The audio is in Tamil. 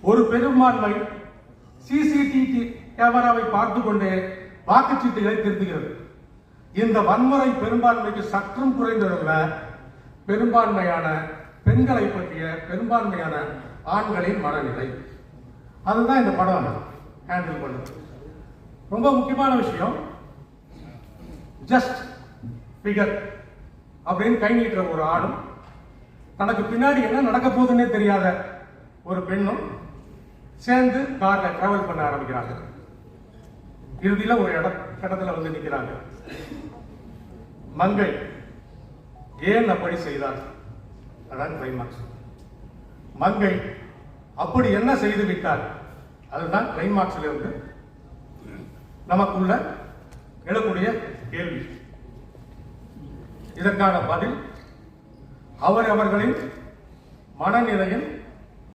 ஒரு பெரும்பான்மை சிசிடிவி கேமராவை பார்த்து கொண்டே வாக்குச்சீட்டுகளை திருத்துகிறது. இந்த வன்முறை பெரும்பான்மைக்கு சற்றும் குறைந்ததல்ல, பெரும்பான்மையான பெண்களை பற்றிய பெரும்பான்மையான ஆண்களின் மனநிலை. அதுதான் இந்த படம் ஹேண்டில் பண்ணுது. ரொம்ப முக்கியமான விஷயம், ஜஸ்ட் ஃபிகர் அப்படின்னு கை நீட்டுற ஒரு ஆணும், தனக்கு பின்னாடி என்ன நடக்க போகுதுன்னே தெரியாத ஒரு பெண்ணும் சேர்ந்து கார்ல டிராவல் பண்ண ஆரம்பிக்கிறாங்க. இறுதியில ஒரு இடத்துல வந்து நிற்கிறாங்க. மங்கை ஏன் அப்படி செய்தார்? அதான் கிளைமாக்ஸ். மங்கை அப்படி என்ன செய்து விட்டார்? அதுதான் கிளைமாக்ஸ்ல இருந்து நமக்குள்ள எழக்கூடிய கேள்வி. இதற்கான பதில் அவரவர்களின் மனநிலையில்